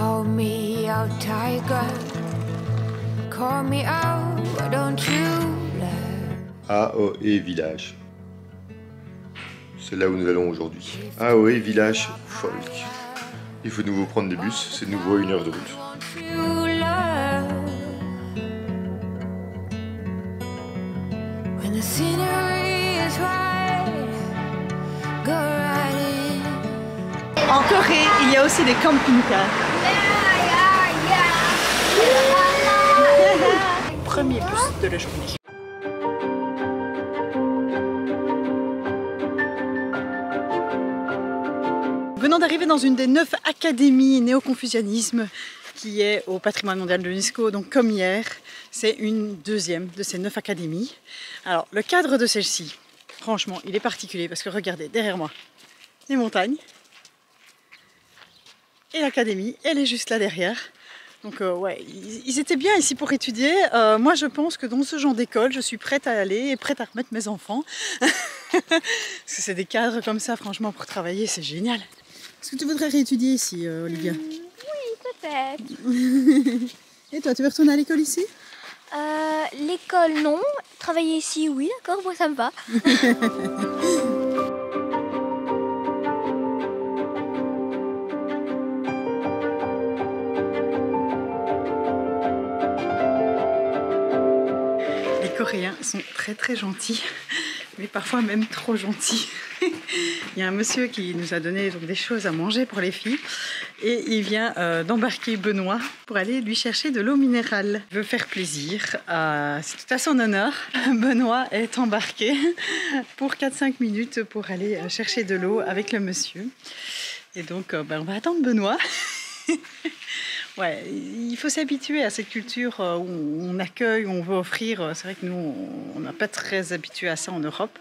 Call me out, tiger. Call me out, don't you love? AOE Village. C'est là où nous allons aujourd'hui. AOE Village Folk. Il faut de nouveau prendre des bus, c'est de nouveau 1 heure de route. En Corée, il y a aussi des camping-cars. Premier bus de la journée. Venant d'arriver dans une des 9 académies néo-confucianisme qui est au patrimoine mondial de l'UNESCO, donc comme hier, c'est une deuxième de ces 9 académies. Alors, le cadre de celle-ci, franchement, il est particulier parce que regardez, derrière moi, les montagnes et l'académie, elle est juste là derrière. Donc ouais, ils étaient bien ici pour étudier. Moi, je pense que dans ce genre d'école, je suis prête à aller et prête à remettre mes enfants. Parce que c'est des cadres comme ça, franchement, pour travailler, c'est génial. Est-ce que tu voudrais réétudier ici, Olivia? Oui, peut-être. Et toi, tu veux retourner à l'école ici? L'école, non. Travailler ici, oui, d'accord, moi ça me va. Les Coréens sont très très gentils, mais parfois même trop gentils. Il y a un monsieur qui nous a donné donc des choses à manger pour les filles et il vient d'embarquer Benoît pour aller lui chercher de l'eau minérale. Il veut faire plaisir, c'est tout à son honneur. Benoît est embarqué pour 4-5 minutes pour aller chercher de l'eau avec le monsieur. Et donc on va attendre Benoît. Ouais, il faut s'habituer à cette culture où on accueille, où on veut offrir. C'est vrai que nous, on n'a pas très habitué à ça en Europe.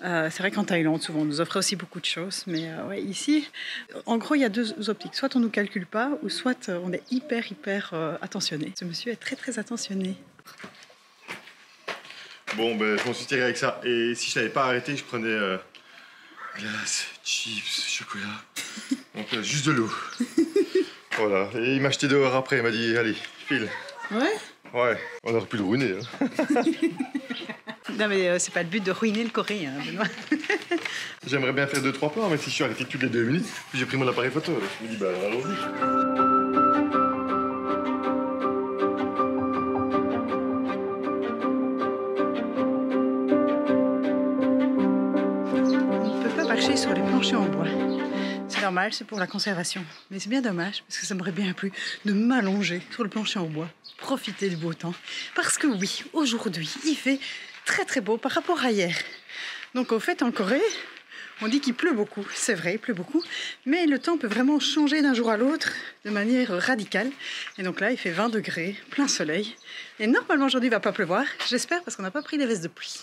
C'est vrai qu'en Thaïlande, souvent, on nous offre aussi beaucoup de choses. Mais ouais, ici, en gros, il y a 2 optiques. Soit on ne nous calcule pas, ou soit on est hyper attentionné. Ce monsieur est très, très attentionné. Bon, ben, je m'en suis tiré avec ça. Et si je n'avais pas arrêté, je prenais glace, chips, chocolat. Donc juste de l'eau. Voilà. Et il m'a acheté dehors après. Il m'a dit, allez, file. Ouais? Ouais. On aurait pu le ruiner. Hein. Non, mais c'est pas le but de ruiner le Coréen, Benoît. J'aimerais bien faire 2-3 plans, mais si je suis arrêté toutes les 2 minutes, puis j'ai pris mon appareil photo. Je me dis, bah, allons-y. On ne peut pas marcher sur les planchers en bois. C'est normal, c'est pour la conservation. Mais c'est bien dommage, parce que ça m'aurait bien plu de m'allonger sur le plancher en bois, profiter du beau temps. Parce que oui, aujourd'hui, il fait très très beau par rapport à hier. Donc au fait, en Corée, on dit qu'il pleut beaucoup. C'est vrai, il pleut beaucoup. Mais le temps peut vraiment changer d'un jour à l'autre de manière radicale. Et donc là, il fait 20 degrés, plein soleil. Et normalement, aujourd'hui, il ne va pas pleuvoir. J'espère, parce qu'on n'a pas pris les vestes de pluie.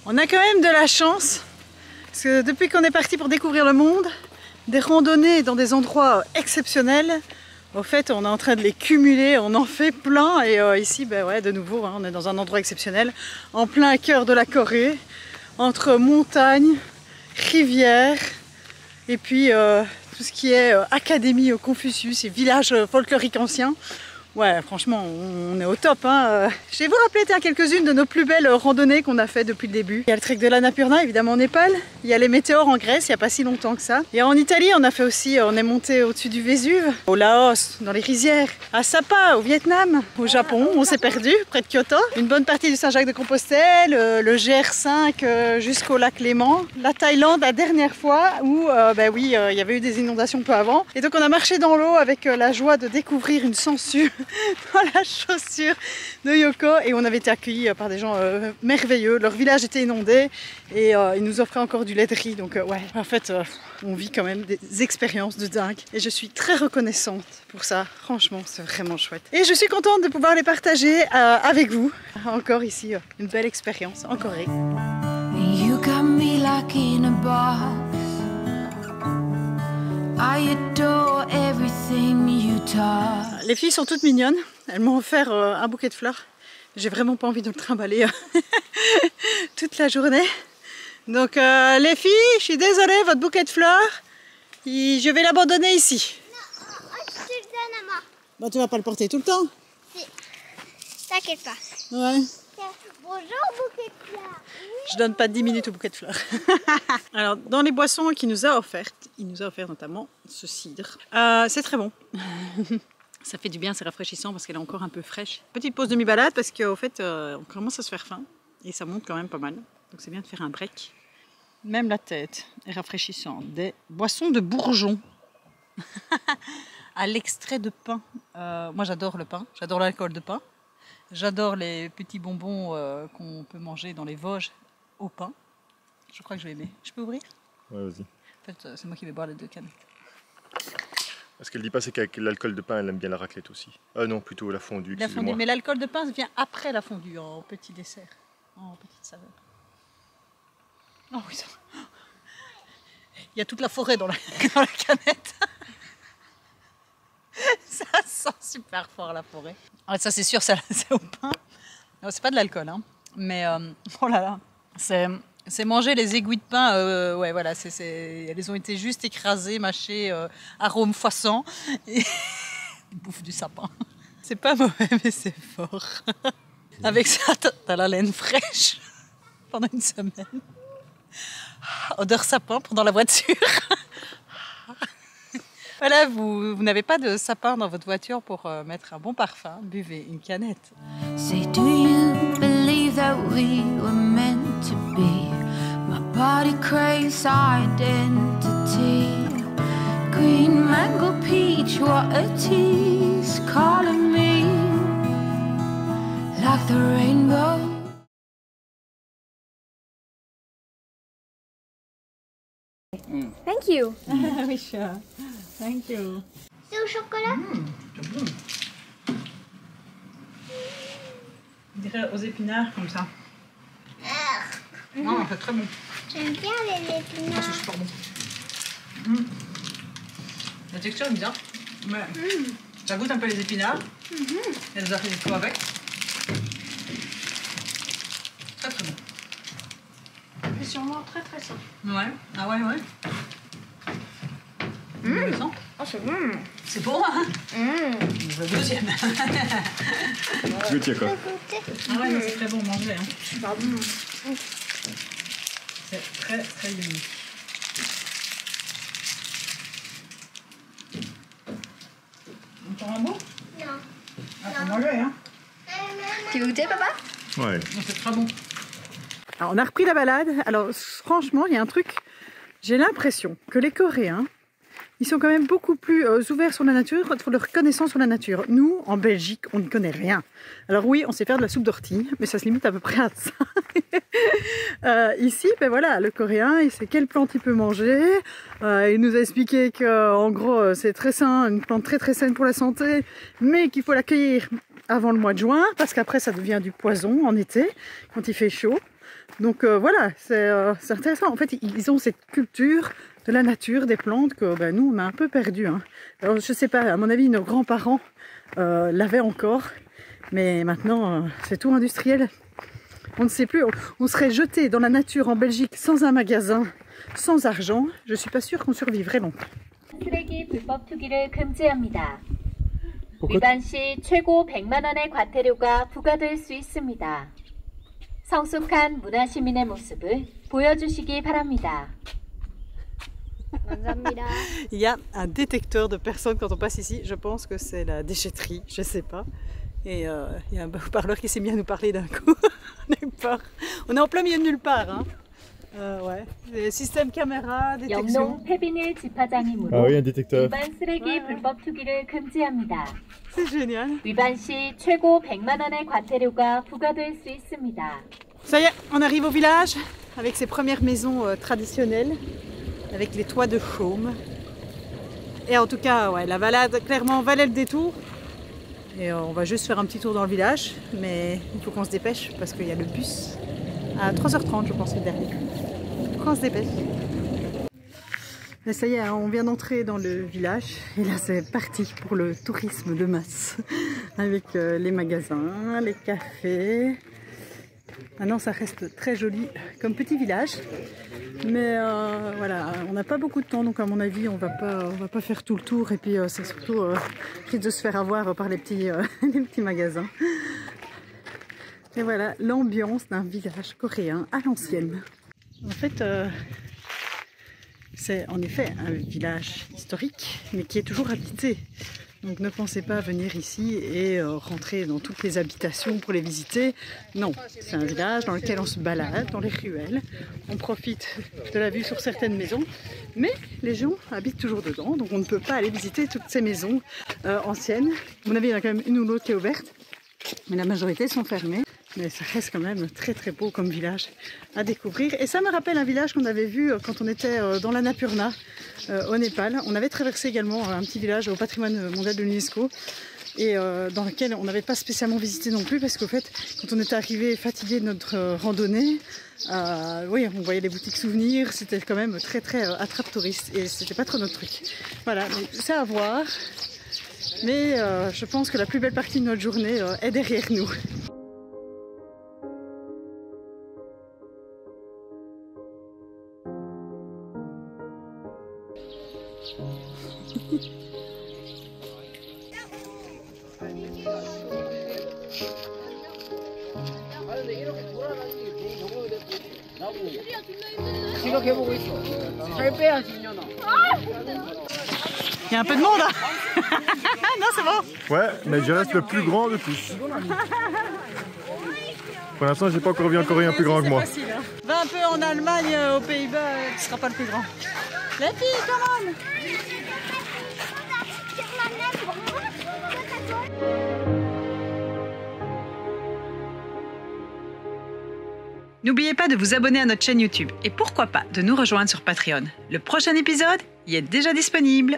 On a quand même de la chance, parce que depuis qu'on est parti pour découvrir le monde, des randonnées dans des endroits exceptionnels, au fait on est en train de les cumuler, on en fait plein et ici ben ouais, de nouveau on est dans un endroit exceptionnel, en plein cœur de la Corée, entre montagnes, rivières et puis tout ce qui est académie Confucius et village folklorique ancien. Ouais, franchement, on est au top. Hein. Je vais vous rappeler quelques-unes de nos plus belles randonnées qu'on a fait depuis le début. Il y a le trek de l'Annapurna, évidemment en Népal. Il y a les météores en Grèce, il n'y a pas si longtemps que ça. Et en Italie, on a fait aussi, on est monté au-dessus du Vésuve, au Laos, dans les rizières, à Sapa, au Vietnam, au Japon, on s'est perdu, près de Kyoto. Une bonne partie du Saint-Jacques-de-Compostelle, le GR5 jusqu'au lac Léman. La Thaïlande, la dernière fois, où ben oui, il y avait eu des inondations peu avant. Et donc on a marché dans l'eau avec la joie de découvrir une sangsue dans la chaussure de Yoko et on avait été accueillis par des gens merveilleux. Leur village était inondé et ils nous offraient encore du lait de riz. Donc ouais, en fait, on vit quand même des expériences de dingue et je suis très reconnaissante pour ça. Franchement, c'est vraiment chouette. Et je suis contente de pouvoir les partager avec vous. Encore ici, une belle expérience en Corée. You got me like in a box. I adore everything you guitar. Les filles sont toutes mignonnes. Elles m'ont offert un bouquet de fleurs. J'ai vraiment pas envie de le trimballer toute la journée. Donc les filles, je suis désolée, votre bouquet de fleurs, je vais l'abandonner ici. Bah, tu vas pas le porter tout le temps? Si. T'inquiète pas. Ouais. Bonjour, bouquet de fleurs. Je donne pas 10 minutes au bouquet de fleurs. Alors, dans les boissons qu'il nous a offertes, il nous a offert notamment ce cidre. C'est très bon. Ça fait du bien, c'est rafraîchissant parce qu'elle est encore un peu fraîche. Petite pause demi-balade parce qu'au fait, on commence à se faire faim et ça monte quand même pas mal. Donc c'est bien de faire un break. Même la tête est rafraîchissante. Des boissons de bourgeon. À l'extrait de pain. Moi j'adore le pain, j'adore l'alcool de pain. J'adore les petits bonbons qu'on peut manger dans les Vosges au pain. Je crois que je vais aimer. Je peux ouvrir? Ouais, vas-y. En fait, c'est moi qui vais boire les 2 canettes. Ce qu'elle dit pas, c'est qu'avec l'alcool de pain, elle aime bien la raclette aussi. Ah non, plutôt la fondue, La fondue, mais l'alcool de pain vient après la fondue, en petit dessert, en petite saveur. Oh oui, ça... Il y a toute la forêt dans la canette. Ça sent super fort la forêt. Ah, ça c'est sûr, c'est au pain. C'est pas de l'alcool, hein. Mais oh là là, c'est manger les aiguilles de pain. Ouais, voilà, elles ont été juste écrasées, mâchées, arôme foissant. Et bouffe du sapin. C'est pas mauvais, mais c'est fort. Avec ça, t'as la laine fraîche pendant une semaine. Odeur sapin pendant la voiture. Voilà, vous n'avez pas de sapin dans votre voiture pour mettre un bon parfum. Buvez une canette. Say, do you believe that we were meant to be? My body craves identity. Green mango peach, what a tease. Calling me like the rainbow. Thank you. Misha, thank you. C'est au chocolat? On dirait aux épinards comme ça. Non, c'est très bon. J'aime bien les épinards. C'est super bon. La texture est bizarre. Mais ça goûte un peu les épinards. Elle nous a fait des trous avec. Très très bon. C'est sûrement très très simple. Ouais. Ah ouais, ouais. Le sens. Oh, c'est bon. C'est bon, hein? Le deuxième. Tu veux dire quoi? Ah ouais, c'est très bon, manger. Hein. Super bon. C'est très très unique. Encore un bout? Non. Ah, faut manger, hein? Tu veux goûter, papa? Ouais. C'est très bon. Alors, on a repris la balade. Alors, franchement, il y a un truc. J'ai l'impression que les Coréens, ils sont quand même beaucoup plus ouverts sur la nature, sur leur connaissance sur la nature. Nous, en Belgique, on ne connaît rien. Alors oui, on sait faire de la soupe d'ortie, mais ça se limite à peu près à ça. Ici, ben voilà, le Coréen, il sait quelle plante il peut manger. Il nous a expliqué qu'en gros, c'est très sain, une plante très très saine pour la santé, mais qu'il faut la cueillir avant le mois de juin, parce qu'après, ça devient du poison en été, quand il fait chaud. Donc voilà, c'est intéressant. En fait, ils ont cette culture de la nature, des plantes que ben, nous, on a un peu perdu. Hein. Alors, je sais pas, à mon avis, nos grands-parents l'avaient encore. Mais maintenant, c'est tout industriel. On ne sait plus. On serait jeté dans la nature en Belgique sans un magasin, sans argent. Je suis pas sûre qu'on survivrait longtemps. 쓰레기 불법 투기를 금지합니다. Pourquoi? 위반 시 최고 100만 원의 과태료가 부과될 수 있습니다. 성숙한 문화시민의 모습을 보여주시기 바랍니다. Il y a un détecteur de personnes quand on passe ici. Je pense que c'est la déchetterie, je sais pas. Et il y a un haut-parleur qui s'est mis à nous parler d'un coup. On est en plein milieu de nulle part. Hein. Ouais. Système caméra, détection. 영농 폐비닐 Ah 집화장이므로 oui, un détecteur. 위반 쓰레기 불법 투기를 금지합니다. C'est génial. 위반 시 최고 100만 원의 과태료가 부과될 수 있습니다. Ça y est, on arrive au village avec ses premières maisons traditionnelles, avec les toits de chaume. Et en tout cas, ouais, la balade clairement valait le détour. Et on va juste faire un petit tour dans le village, mais il faut qu'on se dépêche parce qu'il y a le bus à 3h30, je pense, le dernier. On se dépêche. Et ça y est, on vient d'entrer dans le village et là c'est parti pour le tourisme de masse avec les magasins, les cafés. Maintenant ça reste très joli comme petit village, mais voilà, on n'a pas beaucoup de temps, donc à mon avis on va pas faire tout le tour, et puis c'est surtout risque de se faire avoir par les petits, les petits magasins. Et voilà l'ambiance d'un village coréen à l'ancienne. En fait, c'est en effet un village historique, mais qui est toujours habité. Donc ne pensez pas venir ici et rentrer dans toutes les habitations pour les visiter. Non, c'est un village dans lequel on se balade, dans les ruelles. On profite de la vue sur certaines maisons, mais les gens habitent toujours dedans. Donc on ne peut pas aller visiter toutes ces maisons anciennes. À mon avis, il y en a quand même une ou l'autre qui est ouverte, mais la majorité sont fermées. Mais ça reste quand même très très beau comme village à découvrir. Et ça me rappelle un village qu'on avait vu quand on était dans l'Annapurna au Népal. On avait traversé également un petit village au patrimoine mondial de l'UNESCO, et dans lequel on n'avait pas spécialement visité non plus, parce qu'au fait, quand on était arrivé fatigué de notre randonnée, oui, on voyait les boutiques souvenirs, c'était quand même très très attrape-touriste, et c'était pas trop notre truc. Voilà, c'est à voir. Mais je pense que la plus belle partie de notre journée est derrière nous. Il y a un peu de monde, hein. Non, c'est bon. Ouais, mais je reste le plus grand de tous. Pour l'instant, j'ai pas encore vu un Coréen plus grand que moi. Facile, hein. Va un peu en Allemagne, aux Pays-Bas, tu seras pas le plus grand. Les filles, come on. N'oubliez pas de vous abonner à notre chaîne YouTube et pourquoi pas de nous rejoindre sur Patreon. Le prochain épisode y est déjà disponible.